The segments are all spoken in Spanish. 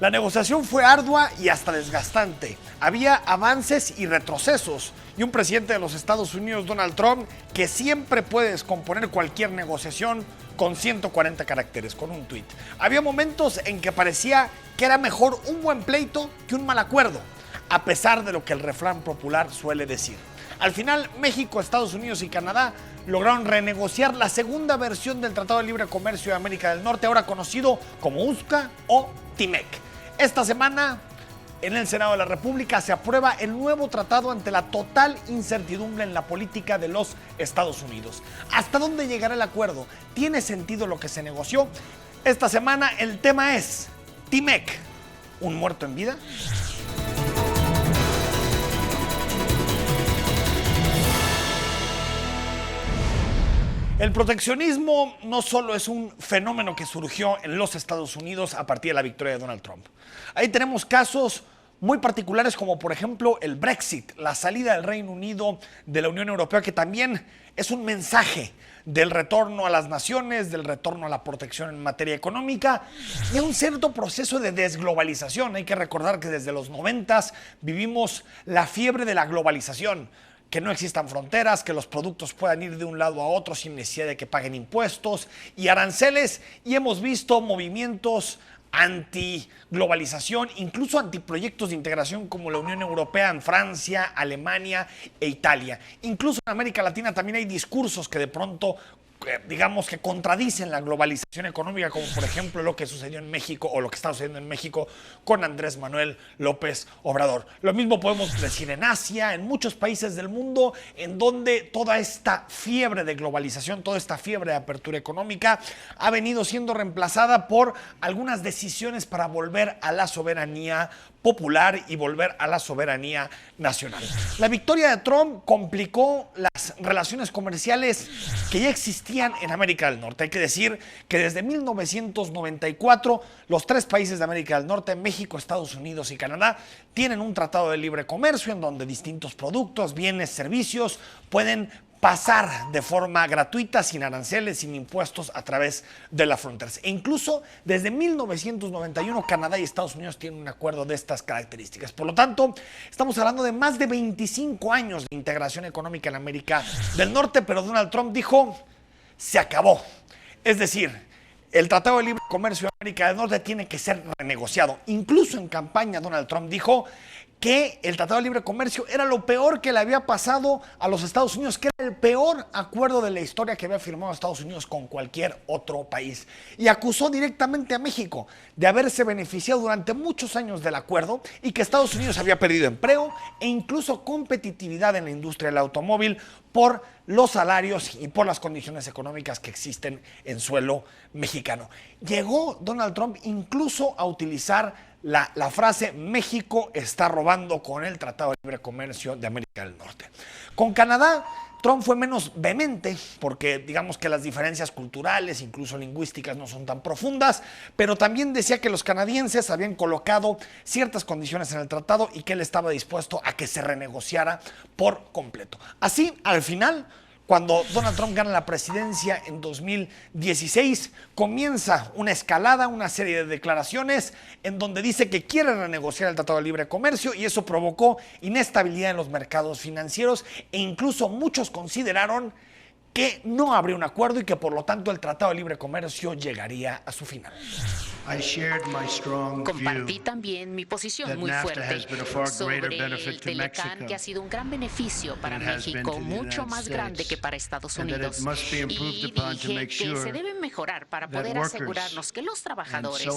La negociación fue ardua y hasta desgastante. Había avances y retrocesos. Y un presidente de los Estados Unidos, Donald Trump, que siempre puede descomponer cualquier negociación con 140 caracteres, con un tuit. Había momentos en que parecía que era mejor un buen pleito que un mal acuerdo, a pesar de lo que el refrán popular suele decir. Al final, México, Estados Unidos y Canadá lograron renegociar la segunda versión del Tratado de Libre Comercio de América del Norte, ahora conocido como USMCA o TIMEC. Esta semana, en el Senado de la República, se aprueba el nuevo tratado ante la total incertidumbre en la política de los Estados Unidos. ¿Hasta dónde llegará el acuerdo? ¿Tiene sentido lo que se negoció? Esta semana el tema es TIMEC, ¿un muerto en vida? El proteccionismo no solo es un fenómeno que surgió en los Estados Unidos a partir de la victoria de Donald Trump. Ahí tenemos casos muy particulares como por ejemplo el Brexit, la salida del Reino Unido de la Unión Europea, que también es un mensaje del retorno a las naciones, del retorno a la protección en materia económica y a un cierto proceso de desglobalización. Hay que recordar que desde los 90s vivimos la fiebre de la globalización. Que no existan fronteras, que los productos puedan ir de un lado a otro sin necesidad de que paguen impuestos y aranceles, y hemos visto movimientos anti-globalización, incluso antiproyectos de integración como la Unión Europea en Francia, Alemania e Italia. Incluso en América Latina también hay discursos que de pronto digamos que contradicen la globalización económica, como por ejemplo lo que sucedió en México o lo que está sucediendo en México con Andrés Manuel López Obrador. Lo mismo podemos decir en Asia, en muchos países del mundo, en donde toda esta fiebre de globalización, toda esta fiebre de apertura económica ha venido siendo reemplazada por algunas decisiones para volver a la soberanía popular y volver a la soberanía nacional. La victoria de Trump complicó las relaciones comerciales que ya existían en América del Norte. Hay que decir que desde 1994 los tres países de América del Norte, México, Estados Unidos y Canadá, tienen un tratado de libre comercio en donde distintos productos, bienes, servicios pueden pasar de forma gratuita, sin aranceles, sin impuestos a través de las fronteras. E incluso desde 1991 Canadá y Estados Unidos tienen un acuerdo de estas características. Por lo tanto, estamos hablando de más de 25 años de integración económica en América del Norte, pero Donald Trump dijo, se acabó. Es decir, el Tratado de Libre Comercio de América del Norte tiene que ser renegociado. Incluso en campaña Donald Trump dijo que el Tratado de Libre Comercio era lo peor que le había pasado a los Estados Unidos, que era el peor acuerdo de la historia que había firmado Estados Unidos con cualquier otro país. Y acusó directamente a México de haberse beneficiado durante muchos años del acuerdo y que Estados Unidos había perdido empleo e incluso competitividad en la industria del automóvil por los salarios y por las condiciones económicas que existen en suelo mexicano. Llegó Donald Trump incluso a utilizar la frase México está robando con el Tratado de Libre Comercio de América del Norte. Con Canadá, Trump fue menos vehemente porque digamos que las diferencias culturales, incluso lingüísticas, no son tan profundas, pero también decía que los canadienses habían colocado ciertas condiciones en el tratado y que él estaba dispuesto a que se renegociara por completo. Así, al final, cuando Donald Trump gana la presidencia en 2016, comienza una escalada, una serie de declaraciones en donde dice que quiere renegociar el Tratado de Libre Comercio y eso provocó inestabilidad en los mercados financieros e incluso muchos consideraron que no habría un acuerdo y que por lo tanto el Tratado de Libre Comercio llegaría a su final. Compartí también mi posición muy fuerte sobre el Telecán, que ha sido un gran beneficio para México, mucho más grande que para Estados Unidos. Y dije que se debe mejorar para poder asegurarnos que los trabajadores,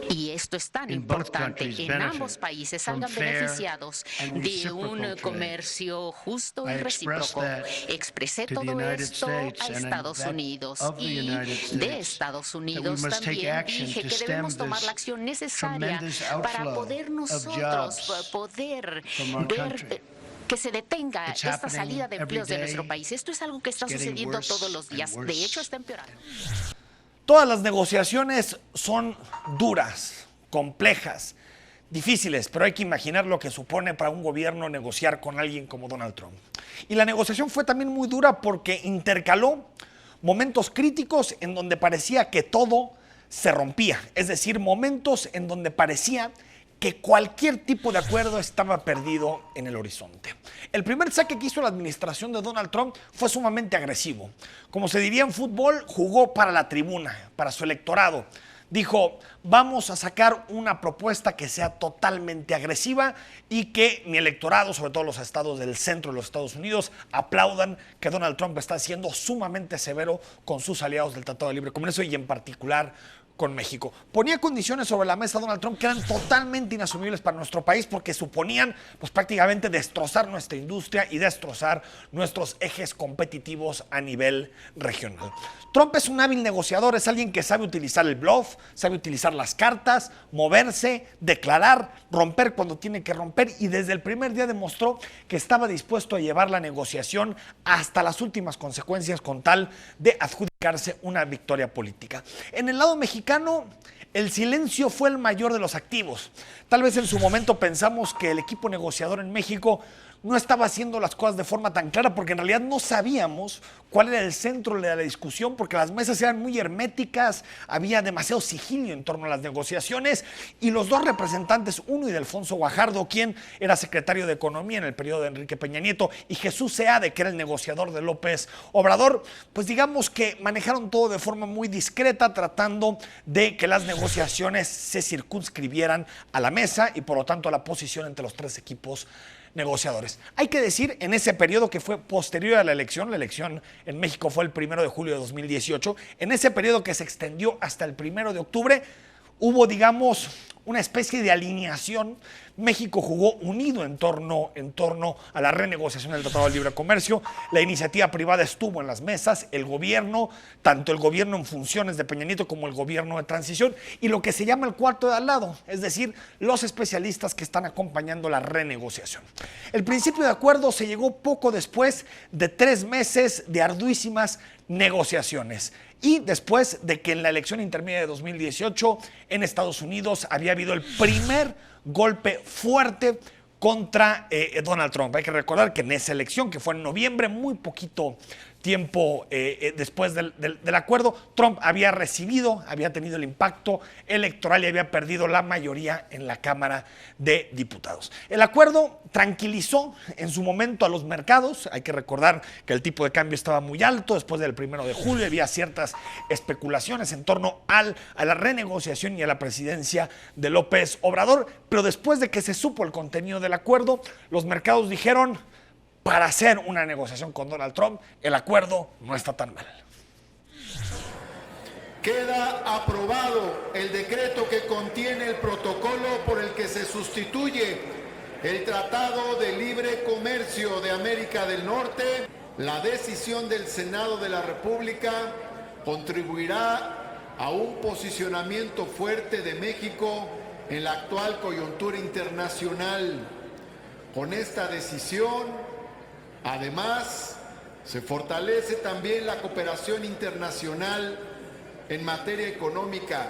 y esto es tan importante, en ambos países salgan beneficiados de un comercio justo y recíproco. Expresé todo esto a Estados Unidos y de Estados Unidos también dije que debemos tomar la acción necesaria para poder nosotros poder ver que se detenga esta salida de empleos de nuestro país. Esto es algo que está sucediendo todos los días. De hecho, está empeorando. Todas las negociaciones son duras, complejas, difíciles, pero hay que imaginar lo que supone para un gobierno negociar con alguien como Donald Trump. Y la negociación fue también muy dura porque intercaló momentos críticos en donde parecía que todo se rompía, es decir, momentos en donde parecía que cualquier tipo de acuerdo estaba perdido en el horizonte. El primer saque que hizo la administración de Donald Trump fue sumamente agresivo. Como se diría en fútbol, jugó para la tribuna, para su electorado. Dijo, vamos a sacar una propuesta que sea totalmente agresiva y que mi electorado, sobre todo los estados del centro de los Estados Unidos, aplaudan que Donald Trump está siendo sumamente severo con sus aliados del Tratado de Libre Comercio y en particular con México. Ponía condiciones sobre la mesa Donald Trump que eran totalmente inasumibles para nuestro país porque suponían pues prácticamente destrozar nuestra industria y destrozar nuestros ejes competitivos a nivel regional. Trump es un hábil negociador, es alguien que sabe utilizar el bluff, sabe utilizar las cartas, moverse, declarar, romper cuando tiene que romper y desde el primer día demostró que estaba dispuesto a llevar la negociación hasta las últimas consecuencias con tal de adjudicarse una victoria política. En el lado mexicano, el silencio fue el mayor de los activos. Tal vez en su momento pensamos que el equipo negociador en México no estaba haciendo las cosas de forma tan clara porque en realidad no sabíamos cuál era el centro de la discusión porque las mesas eran muy herméticas, había demasiado sigilio en torno a las negociaciones y los dos representantes, uno Ildefonso Guajardo, quien era secretario de Economía en el periodo de Enrique Peña Nieto, y Jesús Seade, que era el negociador de López Obrador, pues digamos que manejaron todo de forma muy discreta, tratando de que las negociaciones se circunscribieran a la mesa y por lo tanto a la posición entre los tres equipos negociadores. Hay que decir, en ese periodo que fue posterior a la elección en México fue el 1 de julio de 2018, en ese periodo que se extendió hasta el 1 de octubre, hubo, digamos, una especie de alineación. México jugó unido en torno a la renegociación del Tratado de Libre Comercio. La iniciativa privada estuvo en las mesas, el gobierno, tanto el gobierno en funciones de Peña Nieto como el gobierno de transición, y lo que se llama el cuarto de al lado, es decir, los especialistas que están acompañando la renegociación. El principio de acuerdo se llegó poco después de 3 meses de arduísimas negociaciones y después de que en la elección intermedia de 2018 en Estados Unidos había habido el primer golpe fuerte contra Donald Trump. Hay que recordar que en esa elección, que fue en noviembre, muy poquito tiempo después del acuerdo, Trump había tenido el impacto electoral y había perdido la mayoría en la Cámara de Diputados. El acuerdo tranquilizó en su momento a los mercados. Hay que recordar que el tipo de cambio estaba muy alto después del 1 de julio, había ciertas especulaciones en torno a la renegociación y a la presidencia de López Obrador, pero después de que se supo el contenido del acuerdo, los mercados dijeron: para hacer una negociación con Donald Trump, el acuerdo no está tan mal. Queda aprobado el decreto que contiene el protocolo por el que se sustituye el Tratado de Libre Comercio de América del Norte. La decisión del Senado de la República contribuirá a un posicionamiento fuerte de México en la actual coyuntura internacional. Con esta decisión, además, se fortalece también la cooperación internacional en materia económica,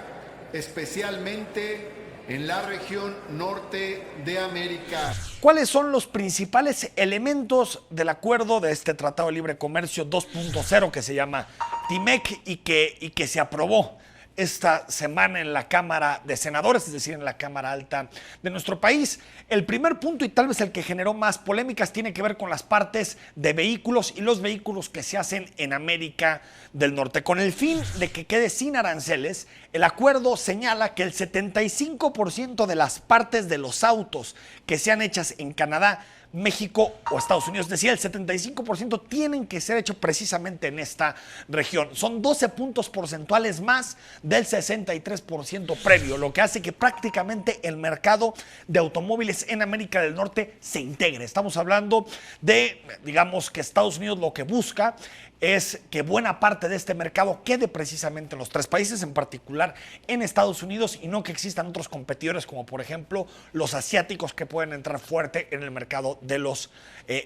especialmente en la región norte de América. ¿Cuáles son los principales elementos del acuerdo de este Tratado de Libre Comercio 2.0 que se llama TIMEC y que se aprobó esta semana en la Cámara de Senadores, es decir, en la Cámara Alta de nuestro país? El primer punto, y tal vez el que generó más polémicas, tiene que ver con las partes de vehículos y los vehículos que se hacen en América del Norte. Con el fin de que quede sin aranceles, el acuerdo señala que el 75% de las partes de los autos que sean hechas en Canadá, México o Estados Unidos, es decir, el 75% tienen que ser hechos precisamente en esta región. Son 12 puntos porcentuales más del 63% previo, lo que hace que prácticamente el mercado de automóviles en América del Norte se integre. Estamos hablando de, digamos, que Estados Unidos lo que busca es que buena parte de este mercado quede precisamente en los 3 países, en particular en Estados Unidos, y no que existan otros competidores como por ejemplo los asiáticos que pueden entrar fuerte en el mercado de los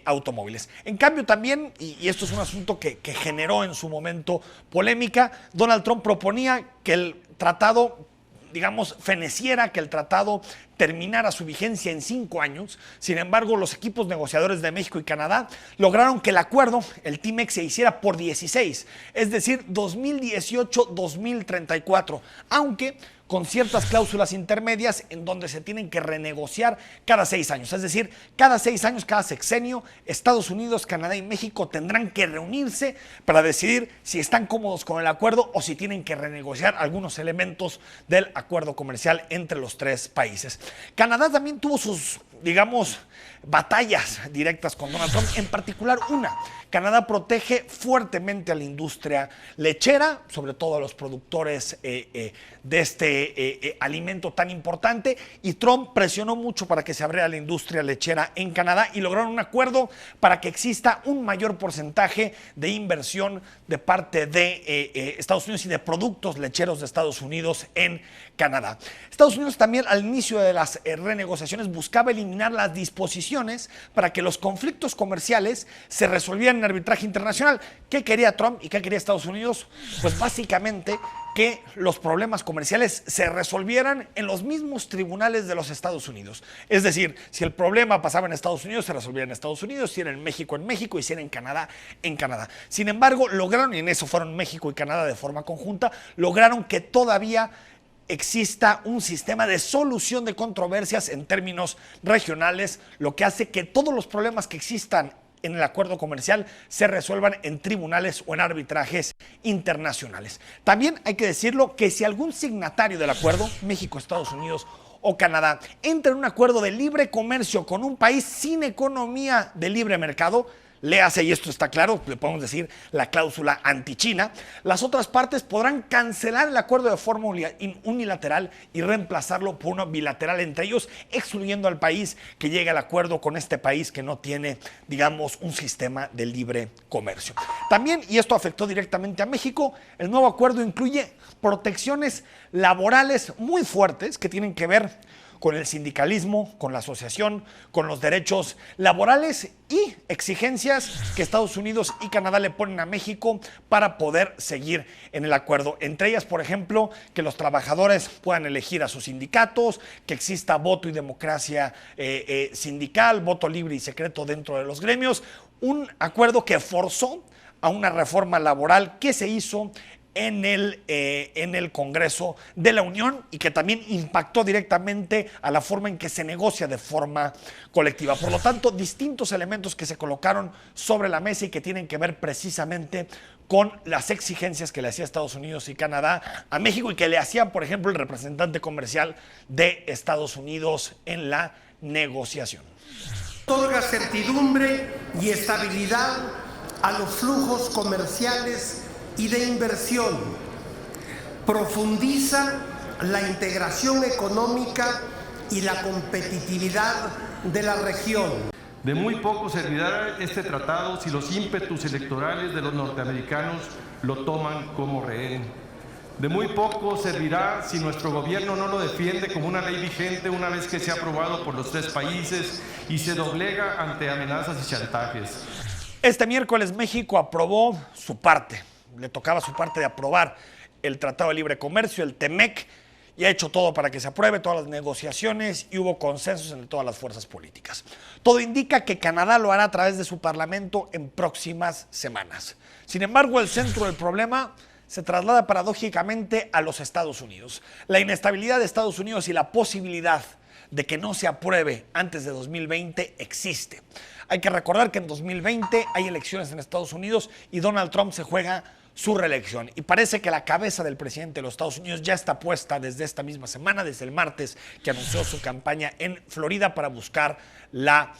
automóviles. En cambio también, y esto es un asunto que generó en su momento polémica, Donald Trump proponía que el tratado digamos, feneciera que el tratado terminara su vigencia en 5 años. Sin embargo, los equipos negociadores de México y Canadá lograron que el acuerdo, el TMEC, se hiciera por 16, es decir, 2018-2034, aunque con ciertas cláusulas intermedias en donde se tienen que renegociar cada 6 años. Es decir, cada 6 años, cada sexenio, Estados Unidos, Canadá y México tendrán que reunirse para decidir si están cómodos con el acuerdo o si tienen que renegociar algunos elementos del acuerdo comercial entre los 3 países. Canadá también tuvo sus, digamos, batallas directas con Donald Trump, en particular una. Canadá protege fuertemente a la industria lechera, sobre todo a los productores de este alimento tan importante, y Trump presionó mucho para que se abriera la industria lechera en Canadá y lograron un acuerdo para que exista un mayor porcentaje de inversión de parte de Estados Unidos y de productos lecheros de Estados Unidos en Canadá. Estados Unidos también al inicio de las renegociaciones buscaba eliminar las disposiciones para que los conflictos comerciales se resolvieran en arbitraje internacional. ¿Qué quería Trump y qué quería Estados Unidos? Pues básicamente que los problemas comerciales se resolvieran en los mismos tribunales de los Estados Unidos. Es decir, si el problema pasaba en Estados Unidos, se resolvía en Estados Unidos, si era en México, y si era en Canadá, en Canadá. Sin embargo, lograron, y en eso fueron México y Canadá de forma conjunta, lograron que todavía exista un sistema de solución de controversias en términos regionales, lo que hace que todos los problemas que existan en el acuerdo comercial se resuelvan en tribunales o en arbitrajes internacionales. También hay que decirlo que si algún signatario del acuerdo, México, Estados Unidos o Canadá, entra en un acuerdo de libre comercio con un país sin economía de libre mercado, léase, y esto está claro, le podemos decir la cláusula anti-China, las otras partes podrán cancelar el acuerdo de forma unilateral y reemplazarlo por uno bilateral entre ellos, excluyendo al país que llegue al acuerdo con este país que no tiene, digamos, un sistema de libre comercio. También, y esto afectó directamente a México, el nuevo acuerdo incluye protecciones laborales muy fuertes que tienen que ver con el sindicalismo, con la asociación, con los derechos laborales y exigencias que Estados Unidos y Canadá le ponen a México para poder seguir en el acuerdo. Entre ellas, por ejemplo, que los trabajadores puedan elegir a sus sindicatos, que exista voto y democracia sindical, voto libre y secreto dentro de los gremios. Un acuerdo que forzó a una reforma laboral que se hizo en el Congreso de la Unión y que también impactó directamente a la forma en que se negocia de forma colectiva. Por lo tanto, distintos elementos que se colocaron sobre la mesa y que tienen que ver precisamente con las exigencias que le hacía Estados Unidos y Canadá a México y que le hacían, por ejemplo, el representante comercial de Estados Unidos en la negociación. Otorga certidumbre y estabilidad a los flujos comerciales y de inversión, profundiza la integración económica y la competitividad de la región. De muy poco servirá este tratado si los ímpetus electorales de los norteamericanos lo toman como rehén. De muy poco servirá si nuestro gobierno no lo defiende como una ley vigente una vez que sea aprobado por los 3 países y se doblega ante amenazas y chantajes. Este miércoles México aprobó su parte. Le tocaba su parte de aprobar el Tratado de Libre Comercio, el TMEC, y ha hecho todo para que se apruebe, todas las negociaciones, y hubo consensos entre todas las fuerzas políticas. Todo indica que Canadá lo hará a través de su parlamento en próximas semanas. Sin embargo, el centro del problema se traslada paradójicamente a los Estados Unidos. La inestabilidad de Estados Unidos y la posibilidad de que no se apruebe antes de 2020 existe. Hay que recordar que en 2020 hay elecciones en Estados Unidos y Donald Trump se juega su reelección. Y parece que la cabeza del presidente de los Estados Unidos ya está puesta desde esta misma semana, desde el martes que anunció su campaña en Florida para buscar la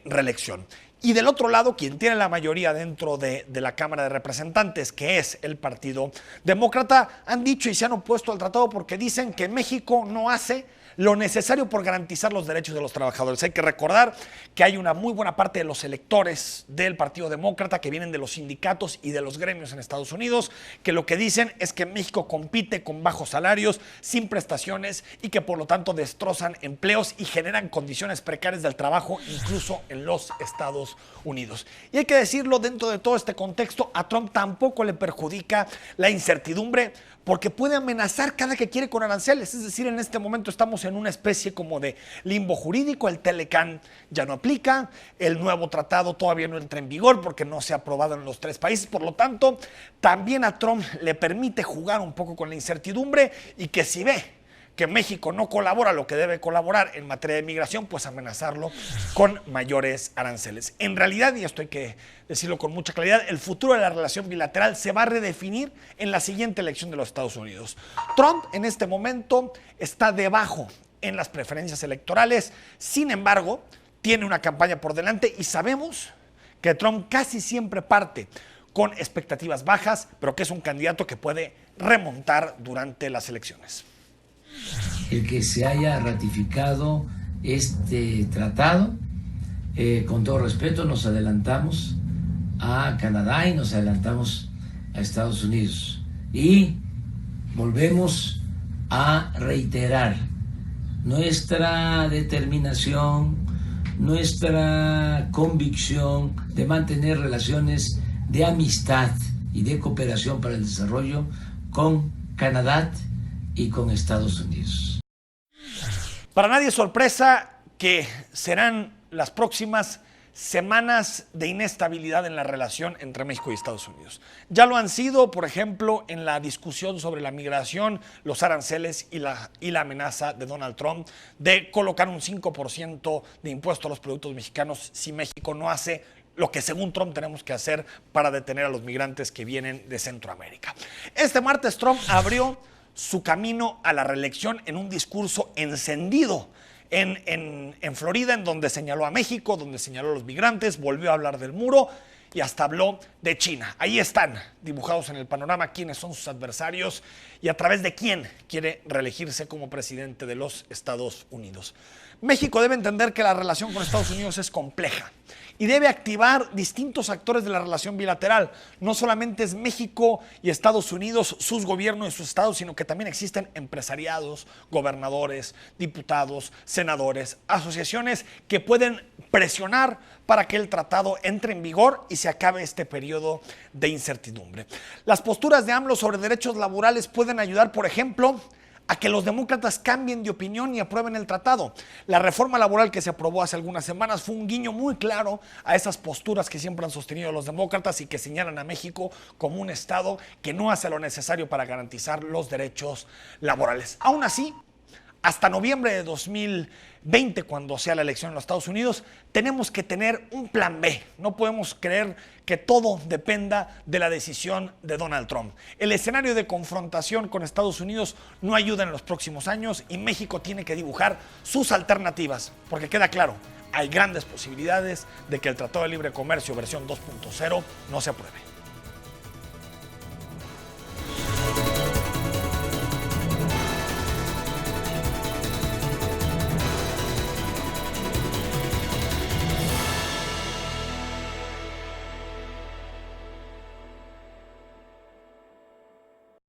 reelección. Y del otro lado, quien tiene la mayoría dentro de la Cámara de Representantes, que es el Partido Demócrata, han dicho y se han opuesto al tratado porque dicen que México no hace lo necesario por garantizar los derechos de los trabajadores. Hay que recordar que hay una muy buena parte de los electores del Partido Demócrata que vienen de los sindicatos y de los gremios en Estados Unidos, que lo que dicen es que México compite con bajos salarios, sin prestaciones y que por lo tanto destrozan empleos y generan condiciones precarias del trabajo incluso en los Estados Unidos. Y hay que decirlo, dentro de todo este contexto, a Trump tampoco le perjudica la incertidumbre, porque puede amenazar cada que quiere con aranceles. Es decir, en este momento estamos en una especie como de limbo jurídico. El Telecán ya no aplica, el nuevo tratado todavía no entra en vigor porque no se ha aprobado en los 3 países. Por lo tanto, también a Trump le permite jugar un poco con la incertidumbre, y que si ve que México no colabora lo que debe colaborar en materia de migración, pues amenazarlo con mayores aranceles. En realidad, y esto hay que decirlo con mucha claridad, el futuro de la relación bilateral se va a redefinir en la siguiente elección de los Estados Unidos. Trump en este momento está debajo en las preferencias electorales, sin embargo, tiene una campaña por delante y sabemos que Trump casi siempre parte con expectativas bajas, pero que es un candidato que puede remontar durante las elecciones. El que se haya ratificado este tratado, con todo respeto, nos adelantamos a Canadá y nos adelantamos a Estados Unidos. Y volvemos a reiterar nuestra determinación, nuestra convicción de mantener relaciones de amistad y de cooperación para el desarrollo con Canadá y con Estados Unidos. Para nadie es sorpresa que serán las próximas semanas de inestabilidad en la relación entre México y Estados Unidos. Ya lo han sido, por ejemplo, en la discusión sobre la migración, los aranceles y la amenaza de Donald Trump de colocar un 5% de impuesto a los productos mexicanos si México no hace lo que según Trump tenemos que hacer para detener a los migrantes que vienen de Centroamérica. Este martes Trump abrió su camino a la reelección en un discurso encendido en Florida, en donde señaló a México, donde señaló a los migrantes, volvió a hablar del muro y hasta habló de China. Ahí están dibujados en el panorama quiénes son sus adversarios y a través de quién quiere reelegirse como presidente de los Estados Unidos. México debe entender que la relación con Estados Unidos es compleja y debe activar distintos actores de la relación bilateral. No solamente es México y Estados Unidos, sus gobiernos y sus estados, sino que también existen empresariados, gobernadores, diputados, senadores, asociaciones que pueden presionar para que el tratado entre en vigor y se acabe este periodo de incertidumbre. Las posturas de AMLO sobre derechos laborales pueden ayudar, por ejemplo, a que los demócratas cambien de opinión y aprueben el tratado. La reforma laboral que se aprobó hace algunas semanas fue un guiño muy claro a esas posturas que siempre han sostenido los demócratas y que señalan a México como un estado que no hace lo necesario para garantizar los derechos laborales. Aún así, hasta noviembre de 2020, cuando sea la elección en los Estados Unidos, tenemos que tener un plan B. No podemos creer que todo dependa de la decisión de Donald Trump. El escenario de confrontación con Estados Unidos no ayuda en los próximos años y México tiene que dibujar sus alternativas, porque queda claro, hay grandes posibilidades de que el Tratado de Libre Comercio versión 2.0 no se apruebe.